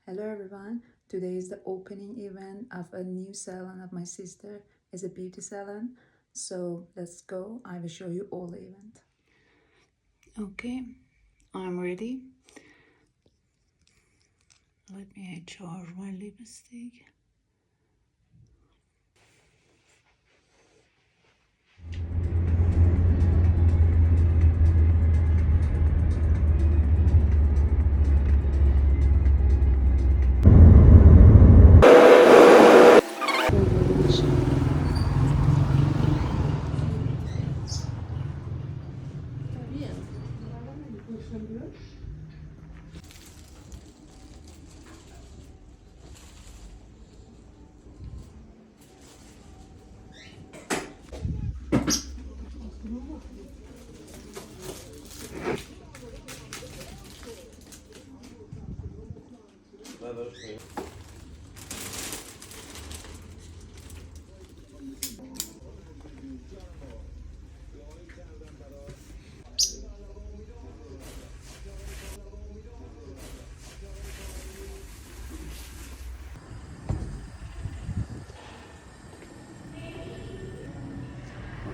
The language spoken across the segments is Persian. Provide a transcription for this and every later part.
Hello everyone. Today is the opening event of a new salon of my sister. It's a beauty salon. So let's go. I will show you all the event. Okay, I'm ready. Let me charge my lipstick.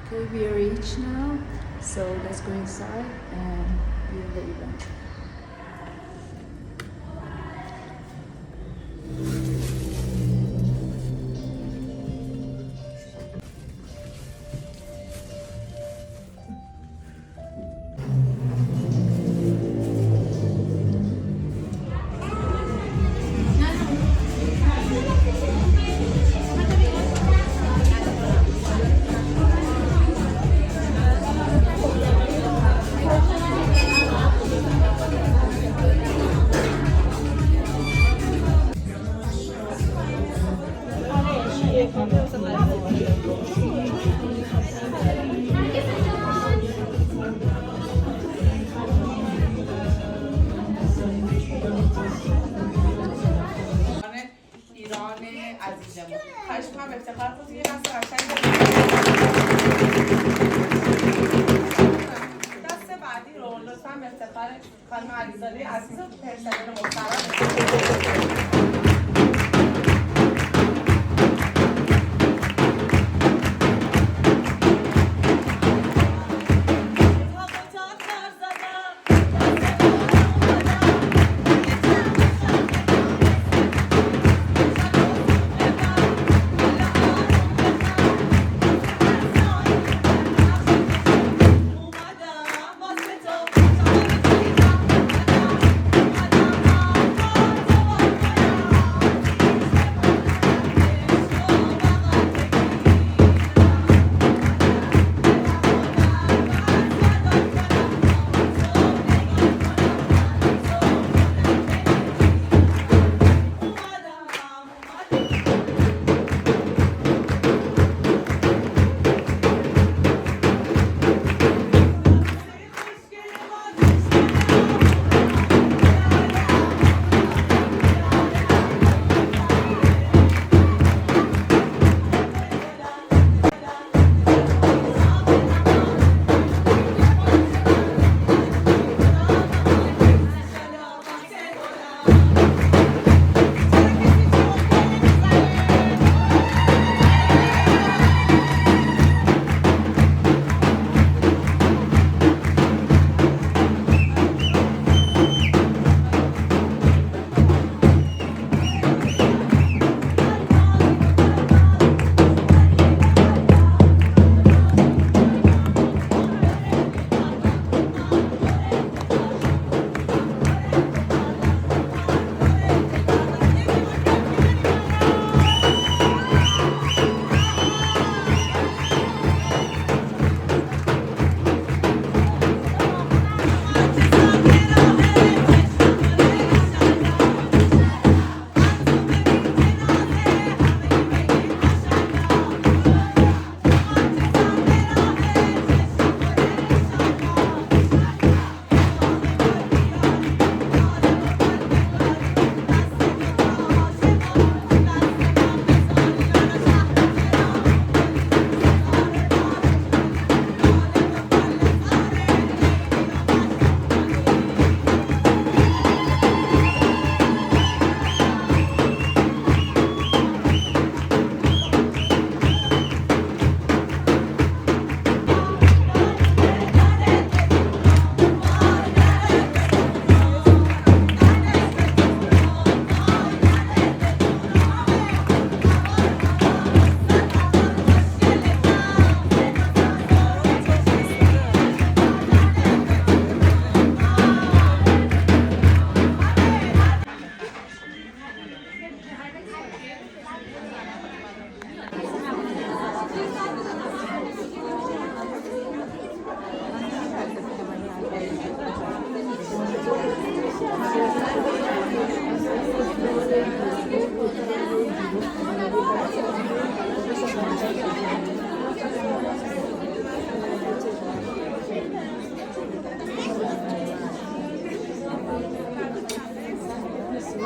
Okay, we are reached now. So let's go inside and view the event. ایران عزیزمون خواهش می‌کنم افتخار کنید یه دست قشنگ دست بعدی رو لطفاً به افتخار خانم علیزاده عزیز و پرسنل محترم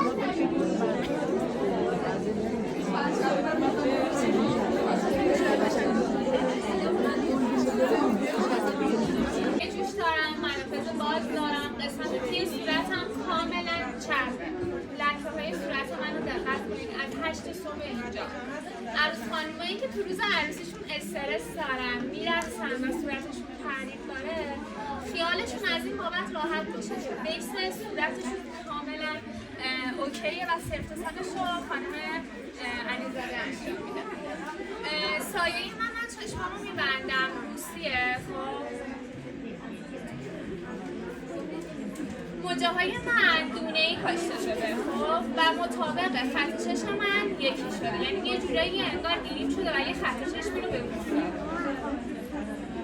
یه جوش دارم، منافذ باز دارم، قسمت توی صورتم کاملا چربه. لکه های صورت منو دقت کنید از 8 صبح اینجا. عروس خانمایی که تو روز عروسیشون استرس دارن، میرقصن و صورتشون تغییر داره، خیالشون از این بابت راحت باشه که بیس صورتشون کاملا اوکیه و سرتسانش رو خانم علیزاده انجام میده. سایه من چشمامو میبندم، روسیه. خب موجه‌های من دونه‌ای کاشته شده، خب و مطابق خط چشم من یکی شده، یعنی یه جورایی انگار گیریم شده و یه خط چشمی رو به وجود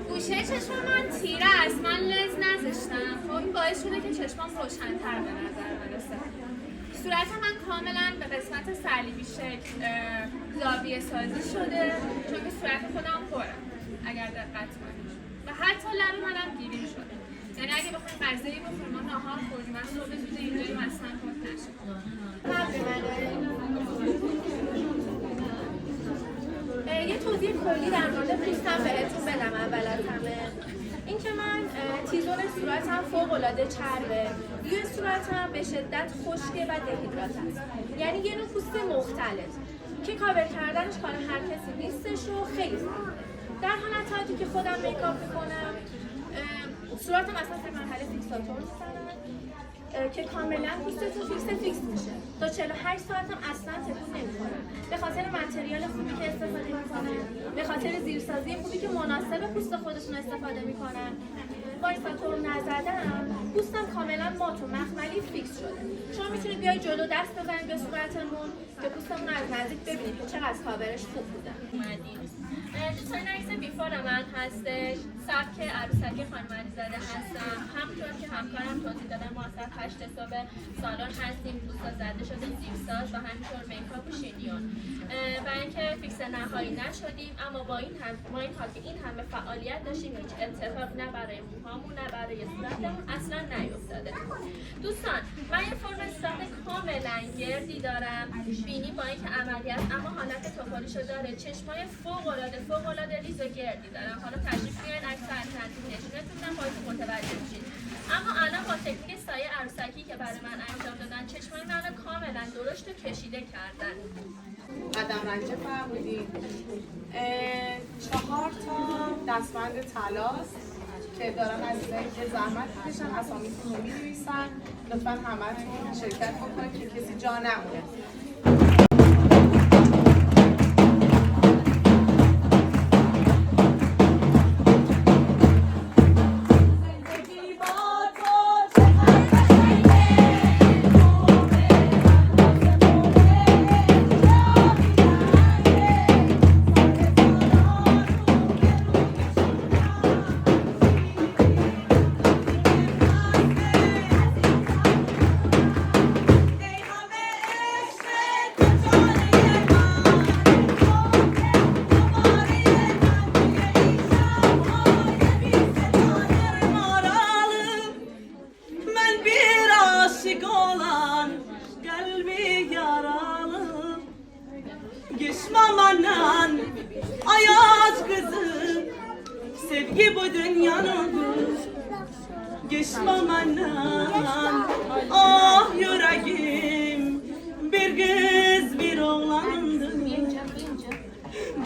گوشه چشم من تیره است، من لنز نذاشتم. خب این باعث شده که چشمام روشن‌تر به نظر برسه. صورت من کاملا به قسمت صلیبی شکل زاویه سازی شده، چون که صورت خودم پره اگر دقت کنید و حتی لب منم گیریم شده. یعنی اگه بخوایم غذایی بخوریم، ما ناهار خوردیم، من صبح زود اینجایی مثلا خود نشد. یه توضیح کلی در مورد پوستم بهتون بدم. اول از همه اینکه من تیزون صورتم فوق‌العاده چربه، روی صورتم به شدت خشکه و دهیدرات است. یعنی یه نوع پوست مختلف که کاور کردنش کار هر کسی نیستش و خیلی سخته. در حالتی که خودم میکاپ میکنم، صورتم اصلا به مرحله فیکساتور میزنم که کاملا پوستتون فیکس میشه. تا 48 ساعتم اصلا تکون نمیخوره. به خاطر متریال خوبی که استفاده میکنن، به خاطر زیرسازی خوبی که مناسب پوست خودشون استفاده میکنن. با ایساتور نزدم پوستم کاملا مات و مخملی فیکس شده. شما میتونید بیاید جلو دست بزنید به صورتمون که پوستمون از نزدیک ببینید که چقدر کاورش خوب بوده. دوستان عکس بیفور من هستش، سبک عروسکی خانم علیزاده هستم. همونطور که همکارم توضیح دادن، ما از 8 صبح سالن هستیم، پوستا زده شده زیرساز و همینطور میکاپ و شینیون. برای اینکه فیکس نهایی نشدیم، اما با این حال که این همه فعالیت داشتیم، هیچ اتفاق نه برای موهامون نه برای صورتمون اصلا نیفتاده. دوستان من یه فرم صورت کاملا گردی دارم، بینی با اینکه عملیات اما حالت توپالیشو داره، چشمای فوق‌العاده ریز و گردی دارم. حالا تشریف بیارین عکس الترتیب نشونتون میدم خودتون متوجه بشید. اما الان با تکنیک سایه عروسکی که برای من انجام دادن، چشمای منو کاملا درشت و کشیده کردن. قدم رنجه فرمودید. 4 تا دستبند طلاست که دارم از که زحمت میکشن، اسامیتون رو می‌نویسن. لطفاً همتون شرکت بکنید که کسی جا نمونه. Geçmamanan ayaz kızı sevgi bu dünyanın geçmamanan ah yüreğim bir kız bir oğlandı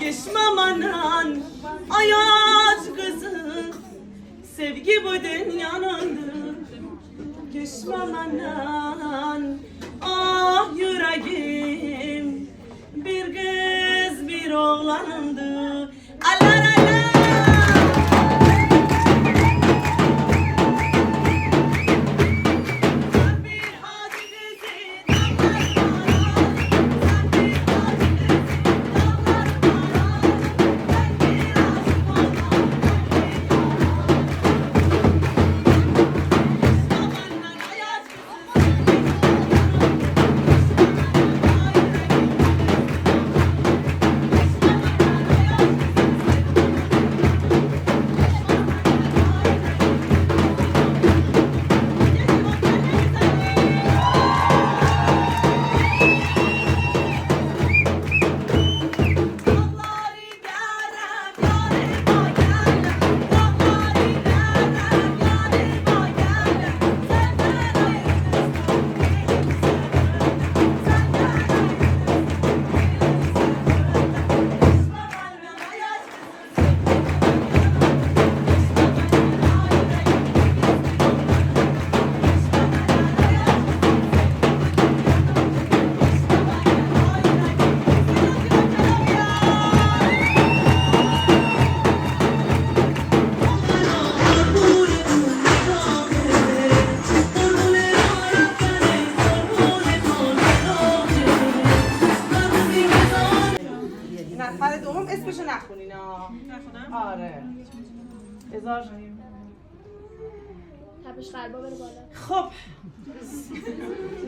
geçmamanan ayaz kızı sevgi bu dünyanın geçmamanan ah yüreğim bir kız bir oğlandı. Allah Allah. نخونین ها. آره. بذار تپش قلبا بره بالا. خب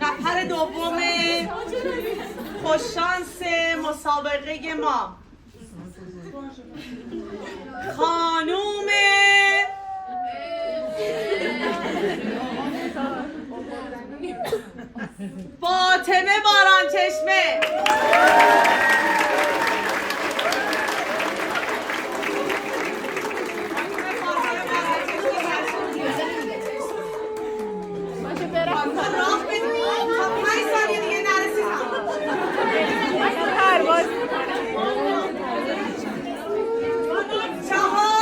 نفر دوم خوششانس مسابقه ما خانوم فاطمه باران چشمه. راه بدونید تا 5 ثانیه دیگه نرسید. چهار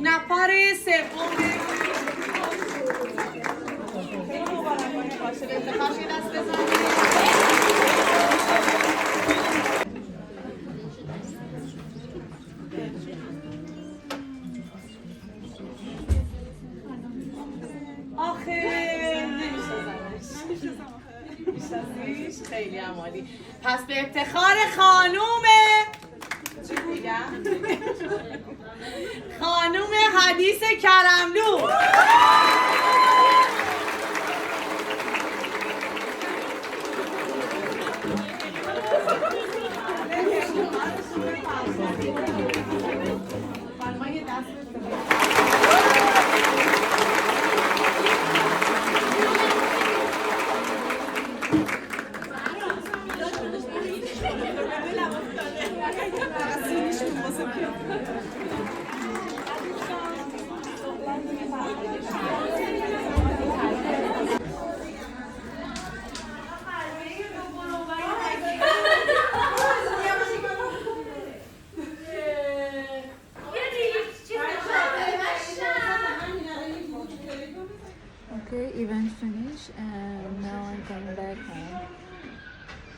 نفر سوم میشناسیش؟ خیلی عمالی. پس به افتخار خانوم چی بگم؟ خانوم حدیث کرملو. Okay, event finished and now I'm coming back home.